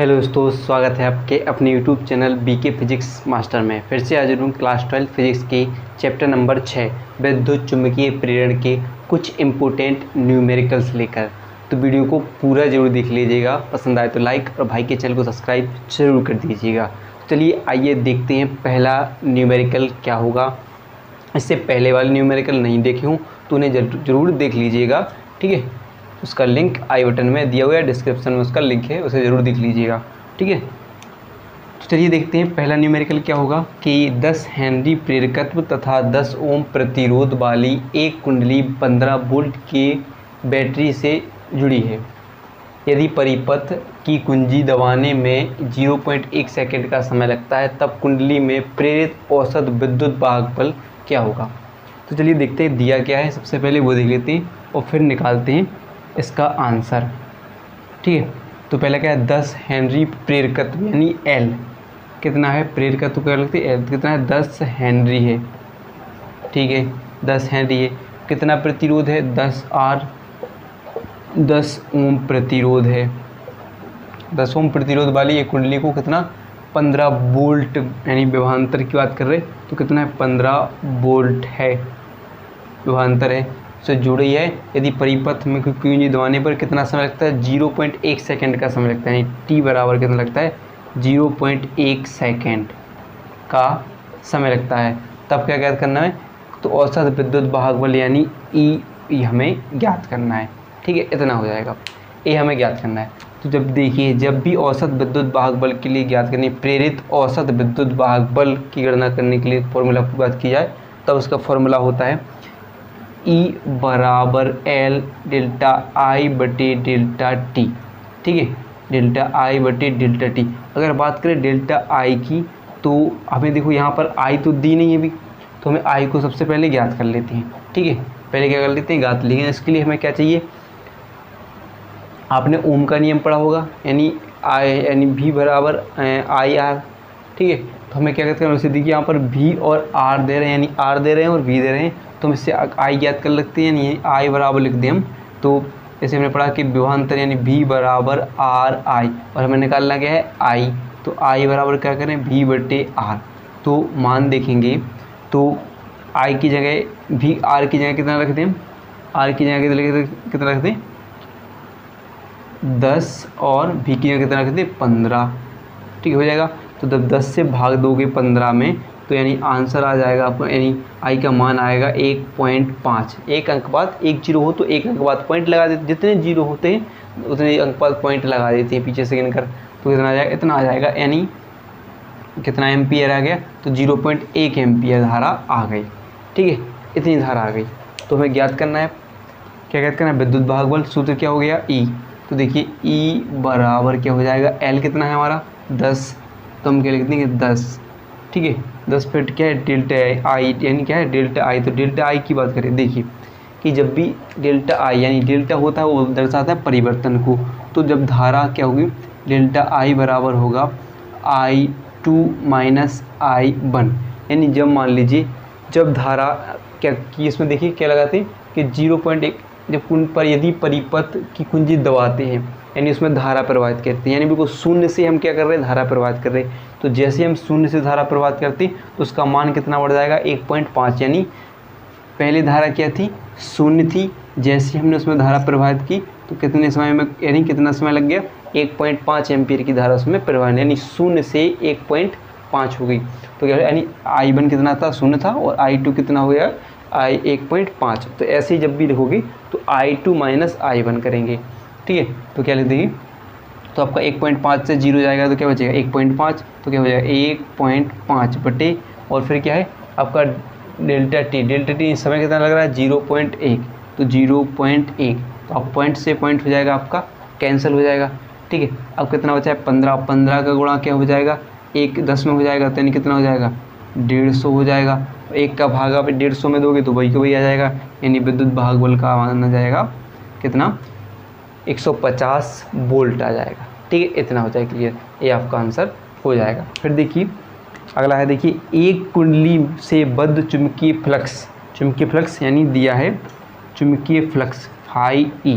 Hello दोस्तों, स्वागत है आपके अपने YouTube channel BK physics master में। फिर से हाजिर हूँ क्लास 12 फिजिक्स की चैप्टर नंबर 6 विद्युत चुंबकीय प्रेरण के कुछ इम्पोर्टेंट न्यूमेरिकल्स लेकर। तो वीडियो को पूरा जरूर देख लीजिएगा, पसंद आए तो लाइक और भाई के चैनल को सब्सक्राइब जरूर कर दीजिएगा। तो चलिए आइए देखते हैं पहला न्यूमेरिकल क्या होगा। इससे पहले वाले न्यूमेरिकल नहीं देखे हूँ तो उन्हें ज़रूर देख लीजिएगा, ठीक है। उसका लिंक आई बटन में दिया हुआ है, डिस्क्रिप्शन में उसका लिंक है, उसे ज़रूर देख लीजिएगा, ठीक है। तो चलिए देखते हैं पहला न्यूमेरिकल क्या होगा कि 10 हेनरी प्रेरकत्व तथा 10 ओम प्रतिरोध वाली एक कुंडली 15 वोल्ट की बैटरी से जुड़ी है। यदि परिपथ की कुंजी दबाने में 0.1 सेकेंड का समय लगता है तब कुंडली में प्रेरित औसत विद्युत वाहक बल क्या होगा। तो चलिए देखते हैं दिया क्या है, सबसे पहले वो देख लेते हैं और फिर निकालते हैं इसका आंसर, ठीक है। तो पहले क्या है, 10 हेनरी प्रेरकत्व यानी एल कितना है, प्रेरकत्व क्या लगती है एल कितना है, 10 हेनरी है, ठीक है। 10 हेनरी है। कितना प्रतिरोध है, 10 आर, 10 ओम प्रतिरोध है। 10 ओम प्रतिरोध वाली एक कुंडली को कितना 15 वोल्ट यानी विभवांतर की बात कर रहे तो कितना है 15 वोल्ट है विभवांतर है से जुड़ी है। यदि परिपथ में कुंजी दबाने पर कितना समय लगता है, 0.1 सेकेंड का समय लगता है, यानी टी बराबर कितना लगता है 0.1 सेकेंड का समय लगता है। तब क्या ज्ञात करना है, तो औसत विद्युत वाहक बल यानी ई हमें ज्ञात करना है, ठीक है। इतना हो जाएगा, ए हमें ज्ञात करना है। तो जब देखिए, जब भी औसत विद्युत वाहक बल के लिए ज्ञात करनी, प्रेरित औसत विद्युत वाहक बल की गणना करने के लिए फॉर्मूला की बात की जाए तब उसका फॉर्मूला होता है E बराबर L डेल्टा I बटे डेल्टा टी, ठीक है। डेल्टा I बटे डेल्टा टी। अगर बात करें डेल्टा I की तो हमें देखो यहाँ पर I तो दी नहीं है अभी, तो हमें I को सबसे पहले ज्ञात कर लेते हैं, ठीक है। पहले क्या कर लेते हैं, ज्ञात लेंगे। इसके लिए हमें क्या चाहिए, आपने ओम का नियम पढ़ा होगा, यानी V बराबर IR, ठीक है। तो हमें क्या कहते हैं, वैसे देखिए यहाँ पर V और R दे रहे हैं, यानी R दे रहे हैं और V दे रहे हैं, तो हम इससे I ज्ञात कर लगते हैं, यानी I बराबर लिख दें हम। तो जैसे हमने पढ़ा कि विभवांतर यानी V बराबर RI और हमें निकालना क्या है I, तो I बराबर क्या करें V बटे R। तो मान देखेंगे तो I की जगह V, R की जगह कितना रख दें, R की जगह कितना रख दें 10 और V की जगह कितना रख दें 15, ठीक हो जाएगा। तो जब 10 से भाग दोगे 15 में तो यानी आंसर आ जाएगा आपको, यानी I का मान आएगा 1.5। एक अंक बाद एक जीरो हो तो एक अंक बाद पॉइंट लगा देते, जितने जीरो होते हैं उतने अंक बाद पॉइंट लगा देते हैं पीछे से गिनकर। तो कितना आ जाएगा, इतना आ जाएगा, यानी कितना एम्पियर आ गया, तो 0.1 एम्पियर धारा आ गई, ठीक है। इतनी धारा आ गई। तो हमें ज्ञात करना है, क्या ज्ञात करना है, विद्युत वाहक बल। सूत्र क्या हो गया E। तो देखिए E बराबर क्या हो जाएगा, L कितना है हमारा 10, तो हम क्या लिख देंगे 10, ठीक है। 10 फिट क्या है डेल्टा आई, यानी क्या है डेल्टा आई। तो डेल्टा आई की बात करें, देखिए कि जब भी डेल्टा आई यानी डेल्टा होता है वो दर्शाता है परिवर्तन को। तो जब धारा क्या होगी, डेल्टा आई बराबर होगा I2 माइनस I1, यानी जब मान लीजिए जब धारा क्या कि इसमें देखिए क्या लगाते हैं कि 0.1 जब कुंड पर यदि परिपथ की कुंजी दबाते हैं यानी उसमें धारा प्रवाहित करते हैं, यानी बिल्कुल शून्य से हम क्या कर रहे हैं, धारा प्रवाहित कर रहे हैं। तो जैसे हम शून्य से धारा प्रवाहित करते हैं तो उसका मान कितना बढ़ जाएगा 1.5, यानी पहले धारा क्या थी, शून्य थी। जैसे हमने उसमें धारा प्रवाहित की तो कितने समय में, यानी कितना समय लग गया, 1.5 एम्पियर की धारा उसमें प्रवाहित, यानी शून्य से 1.5 हो गई। तो क्या यानी I1 कितना था, शून्य था, और I2 कितना हो गया, 1.5। तो ऐसे ही जब भी लिखोगे तो I2 माइनस I1 करेंगे, ठीक है। तो क्या लिख देंगे, तो आपका 1.5 से 0 जाएगा तो क्या बचेगा 1.5, तो क्या हो जाएगा 1.5 बटे, और फिर क्या है आपका डेल्टा टी समय कितना लग रहा है 0.1, तो 0.1, तो आप पॉइंट से पॉइंट हो जाएगा, आपका कैंसिल हो जाएगा, ठीक है। अब कितना बचा है 15 का गुणा क्या हो जाएगा 1 10 में हो जाएगा, तो यानी कितना हो जाएगा 150 हो जाएगा। 1 का भाग आप 150 में दोगे तो वही का वही आ जाएगा, यानी विद्युत वाहक बल का मान आ जाएगा कितना 150 वोल्ट आ जाएगा, ठीक है। इतना हो जाएगा क्लियर, ये आपका आंसर हो जाएगा। फिर देखिए अगला है, देखिए एक कुंडली से बद्ध चुंबकीय फ्लक्स यानी दिया है चुंबकीय फ्लक्स फाई ई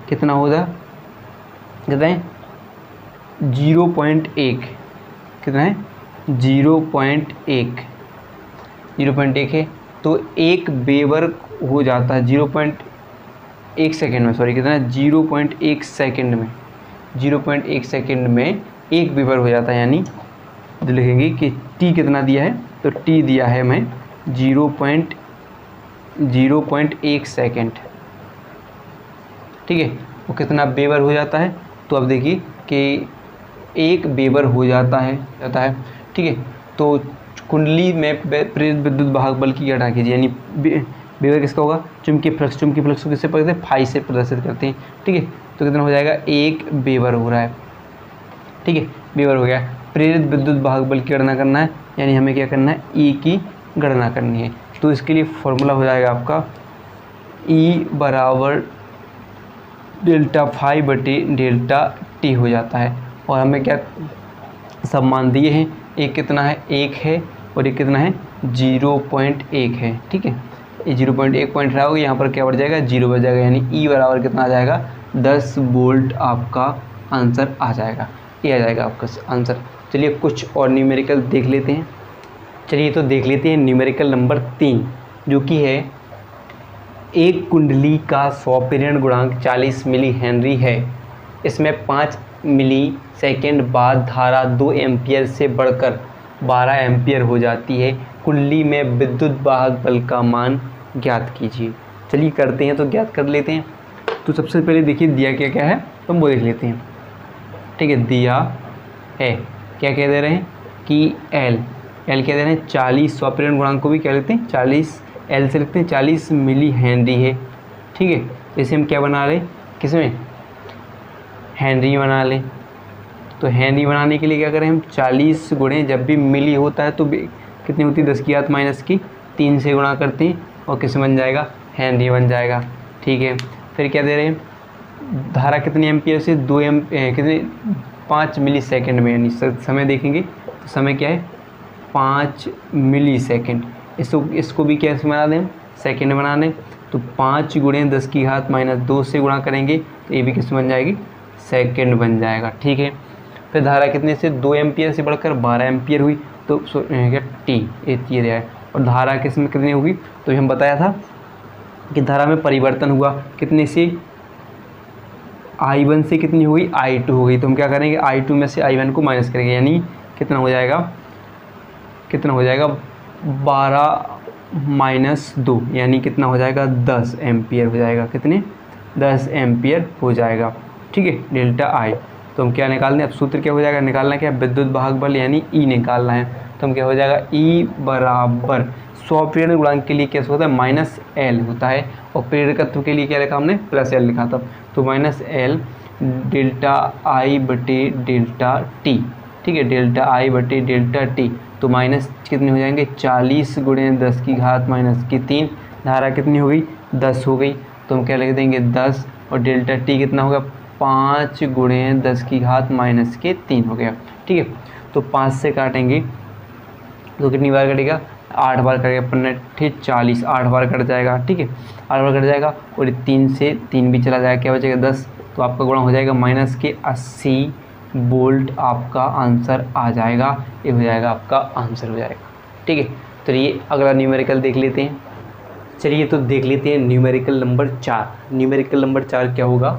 कितना होगा, कहते हैं 0.1 कितना है 0.1 है, तो 1 वेबर हो जाता है 0.1 सेकेंड में, सॉरी कितना है 0.1 सेकेंड में, 0.1 सेकेंड में 1 वेबर हो जाता है। यानी जो लिखेंगे कि टी कितना दिया है, तो टी दिया है हमें 0.1 सेकेंड, ठीक है। वो कितना वेबर हो जाता है, तो अब देखिए कि 1 वेबर हो जाता है ठीक है। तो कुंडली में प्रेरित विद्युत वाहक बल की गणना कीजिए। यानी वेबर किसका होगा, चुंबकीय फ्लक्स को किससे प्रदर्शित करते हैं, फाई से प्रदर्शित करते हैं, ठीक है। तो कितना हो जाएगा 1 वेबर हो रहा है, ठीक है, वेबर हो गया। प्रेरित विद्युत वाहक बल की गणना करना है, यानी हमें क्या करना है, ई की गणना करनी है। तो इसके लिए फॉर्मूला हो जाएगा आपका ई बराबर डेल्टा फाई बटे डेल्टा टी हो जाता है। और हमें क्या सब मान दिए हैं, एक कितना है 1 है और एक कितना है 0.1 है, ठीक है। ये 0.1 पॉइंट रहा होगा, यहाँ पर क्या बढ़ जाएगा 0 बढ़ जाएगा, यानी ई बराबर कितना आ जाएगा 10 वोल्ट आपका आंसर आ जाएगा, ये आ जाएगा आपका आंसर। चलिए कुछ और न्यूमेरिकल देख लेते हैं। चलिए तो देख लेते हैं न्यूमेरिकल नंबर 3, जो कि है एक कुंडली का स्वप्रेरण गुणांक 40 मिली हेनरी है। इसमें 5 मिली सेकेंड बाद धारा 2 एम्पियर से बढ़कर 12 एम्पियर हो जाती है। कुंडली में विद्युत वाहक बल का मान ज्ञात कीजिए। चलिए करते हैं, तो ज्ञात कर लेते हैं। तो सबसे पहले देखिए दिया क्या क्या है, तो हम वो देख लेते हैं, ठीक है। दिया है क्या कह दे रहे हैं कि एल कह दे रहे हैं 40, स्वप्रेरण गुणांक को भी क्या लिखते हैं 40, एल से लिखते हैं 40 मिली हेनरी है, ठीक है। तो इसे हम क्या बना लें, किसमें हेनरी बना लें। तो हेनरी बनाने के लिए क्या करें हम 40 गुणे, जब भी मिली होता है तो कितनी होती है 10 की घात माइनस की 3 से गुणा करते हैं और किस बन जाएगा हेनरी बन जाएगा, ठीक है। फिर क्या दे रहे हैं, धारा कितनी एम्पियर से 2 कितने 5 मिली सेकेंड में, यानी समय देखेंगे तो समय क्या है 5 मिली सेकेंड। इसको भी क्या बना दें सेकेंड बना दें, तो 5 गुणे 10 की घात माइनस 2 से गुणा करेंगे तो ये भी किस बन जाएगी सेकेंड बन जाएगा, ठीक है। फिर धारा कितने से 2 एम्पियर से बढ़कर 12 एम्पियर हुई, तो क्या टी ये दिया है। और धारा किस में कितनी होगी, तो हम बताया था कि धारा में परिवर्तन हुआ कितने से I1 से कितनी हुई I2 हो गई। तो हम क्या करेंगे I2 में से I1 को माइनस करेंगे, यानी कितना हो जाएगा 12 माइनस 2, यानी कितना हो जाएगा 10 एम्पियर हो जाएगा, कितने 10 एम्पियर हो जाएगा, ठीक है। डेल्टा आई तो हम क्या निकालने, अब सूत्र क्या हो जाएगा, निकालना क्या विद्युत वाहक बल यानी ई निकालना है। तो हम क्या हो जाएगा ई बराबर स्वप्रेरण गुणांक के लिए क्या होता है माइनस एल होता है, और प्रेरकत्व के लिए क्या लिखा हमने प्लस एल लिखा था। तो माइनस एल डेल्टा आई बटे डेल्टा टी, ठीक है, डेल्टा आई बटे डेल्टा टी। तो माइनस कितने हो जाएंगे 40 गुणे 10 की घात माइनस की 3, धारा कितनी हो गई 10 हो गई। तो हम क्या लिख देंगे 10, और डेल्टा टी कितना होगा 5 गुणे 10 की घात माइनस के 3 हो गया, ठीक है। तो 5 से काटेंगे तो कितनी बार कटेगा 8 बार कटेगा, 15 40 8 बार कट जाएगा, ठीक है, 8 बार कट जाएगा। और 3 से 3 भी चला जाएगा, क्या बचेगा 10, तो आपका गुणा हो जाएगा माइनस के 80 वोल्ट आपका आंसर आ जाएगा, ये हो जाएगा आपका आंसर हो जाएगा, ठीक है। चलिए अगला न्यूमेरिकल देख लेते हैं। चलिए तो देख लेते हैं न्यूमेरिकल नंबर 4। न्यूमेरिकल नंबर 4 क्या होगा,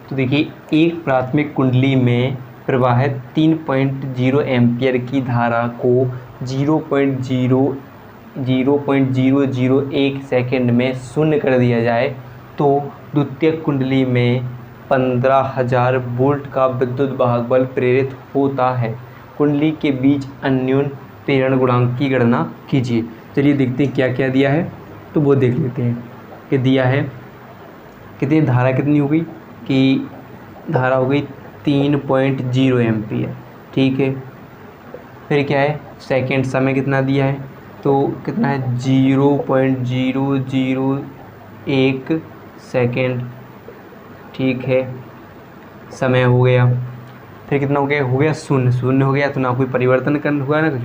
तो देखिए एक प्राथमिक कुंडली में प्रवाहित 3.0 एम्पियर की धारा को 0.001 सेकेंड में शून्य कर दिया जाए तो द्वितीयक कुंडली में 15,000 वोल्ट का विद्युत वाहक बल प्रेरित होता है। कुंडली के बीच अन्योन्य प्रेरण गुणांक की गणना कीजिए। चलिए देखते हैं क्या क्या दिया है, तो वो देख लेते हैं कि दिया है कितनी धारा कितनी हो गई कि धारा हो गई 3.0 एम्पियर, ठीक है। फिर क्या है सेकेंड, समय कितना दिया है तो कितना है 0.001 सेकेंड, ठीक है, समय हो गया। फिर कितना हो गया शून्य, शून्य हो गया तो ना कोई परिवर्तन कर हुआ ना कुछ।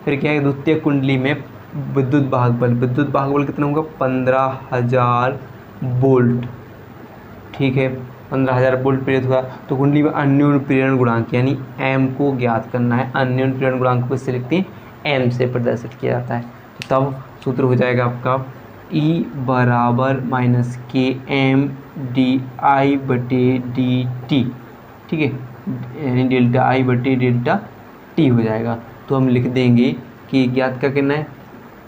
फिर क्या है द्वितीय कुंडली में विद्युत वाहक बल कितना होगा 15,000 वोल्ट, ठीक है। 15,000 वोल्ट प्रेरित हुआ। तो कुंडली में अन्योन्य प्रेरण गुणांक यानी एम को ज्ञात करना है। अन्योन्य प्रेरण गुणांक को इससे लिखते हैं, एम से प्रदर्शित किया जाता है। तब सूत्र हो जाएगा आपका ई बराबर माइनस के एम डी आई बटे डी टी, ठीक है, यानी डेल्टा आई बटे डेल्टा टी हो जाएगा। तो हम लिख देंगे कि ज्ञात क्या करना है,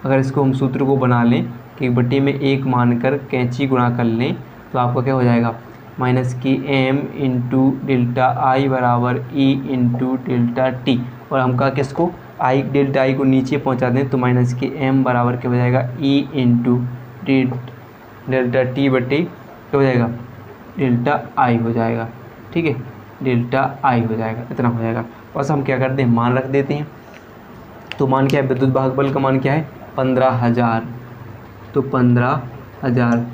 अगर इसको हम सूत्र को बना लें कि बटे में 1 मानकर कैंची गुणा कर लें तो आपका क्या हो जाएगा, माइनस के एम इंटू डेल्टा आई बराबर ई इंटू डेल्टा टी। और हम का किसको आई डेल्टा आई को नीचे पहुंचा दें तो माइनस के एम बराबर क्या हो जाएगा, ई इंटू डेल्टा टी बटे क्या हो जाएगा, डेल्टा आई हो जाएगा, ठीक है, डेल्टा आई हो जाएगा, इतना हो जाएगा। बस हम क्या करते हैं, मान रख देते हैं। तो मान क्या है, विद्युत वाहक बल का मान क्या है, 15,000। तो 15,000,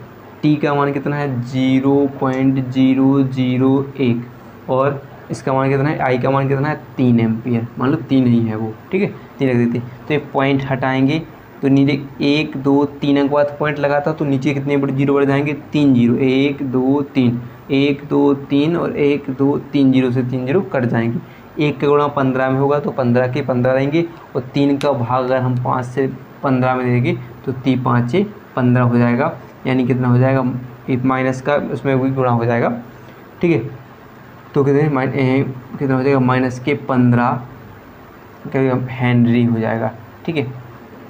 टी का मान कितना है 0.001 और इसका मान कितना है, आई का मान कितना है 3 एम्पियर, मान लो 3 ही है वो, ठीक है, 3 रख देते हैं। तो एक पॉइंट हटाएंगे तो नीचे 1 2 3 अंक बाद पॉइंट लगाता तो नीचे कितने बड़े जीरो बढ़ जाएंगे, 3 जीरो, 1 2 3, 1 2 3 और 1 2 3 जीरो से 3 जीरो कट जाएंगे। 1 का गुणा 15 में होगा तो 15 के 15 रहेंगे और 3 का भाग अगर हम 5 से 15 में देंगे तो 3 5 से 15 हो जाएगा, यानी कितना हो जाएगा, माइनस का उसमें भी गुणा हो जाएगा, ठीक है। तो कितना हो जाएगा, माइनस के 15 हेनरी हो जाएगा, ठीक है,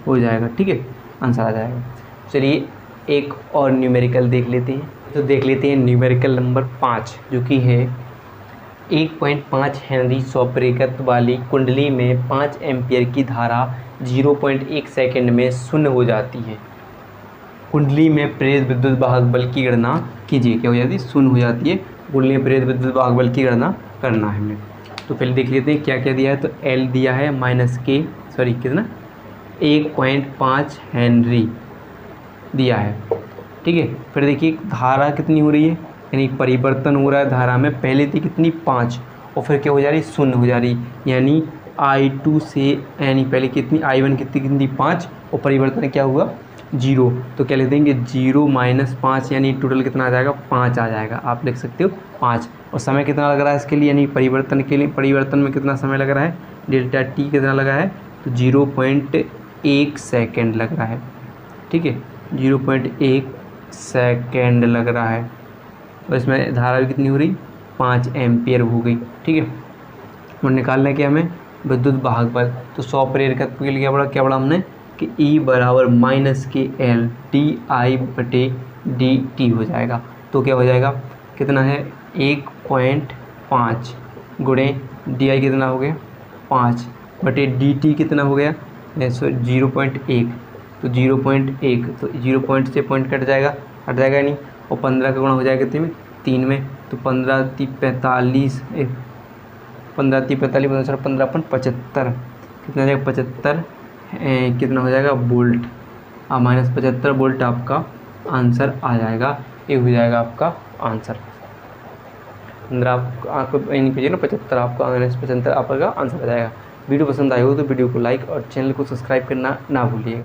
हो जाएगा, ठीक है, आंसर आ जाएगा। चलिए एक और न्यूमेरिकल देख लेते हैं। तो देख लेते हैं न्यूमेरिकल नंबर 5, जो कि है 1.5 हेनरी सौप्रेरकत्व वाली कुंडली में 5 एम्पियर की धारा 0.1 सेकंड में शून्य हो जाती है। कुंडली में प्रेरित विद्युत वाहक बल की गणना कीजिए। क्या हो जाती है, शून्य हो जाती है। कुंडली में प्रेरित विद्युत वाहक बल की गणना करना है हमें। तो पहले देख लेते हैं क्या क्या दिया है। तो एल दिया है कितना 1.5 हेनरी दिया है, ठीक है। फिर देखिए धारा कितनी हो रही है, यानी परिवर्तन हो रहा है धारा में, पहले थी कितनी 5 और फिर क्या हो जा रही, शून्य हो जा रही, यानी I2 से, यानी पहले कितनी I1 कितनी 5 और परिवर्तन क्या हुआ 0। तो क्या लिख देंगे 0 माइनस 5, यानी टोटल कितना आ जाएगा 5 आ जाएगा, आप लिख सकते हो 5। और समय कितना लग रहा है इसके लिए, यानी परिवर्तन के लिए, परिवर्तन में कितना समय लग रहा है, डेल्टा टी कितना लगा है, तो 0.1 सेकेंड लग रहा है, ठीक है, 0.1 सेकेंड लग रहा है। और इसमें धारा भी कितनी हो रही, 5 एम्पियर हो गई, ठीक है। और निकालना है कि हमें विद्युत वाहक बल, तो सौप्रेरकत्व के लिए क्या पढ़ा हमने कि E बराबर माइनस के एल डी आई बटे डी टी हो जाएगा। तो क्या हो जाएगा, कितना है 1.5 गुणे डी आई कितना हो गया 5 बटे डी टी कितना हो गया 0.1, तो 0.1, तो 0 पॉइंट से पॉइंट कट जाएगा नहीं, और 15 का गुणा हो जाएगा कितने में 3 में, तो 15 3 45, 15 3 45 15 75, कितना हो जाएगा 75, कितना हो जाएगा वोल्ट, माइनस 75 वोल्ट आपका आंसर आ जाएगा। ये हो जाएगा आपका आंसर। 15 आपको नहीं कीजिए ना 75, आपका माइनस 75 आपका आंसर आ जाएगा। वीडियो पसंद आए हो तो वीडियो को लाइक और चैनल को सब्सक्राइब करना ना भूलिए।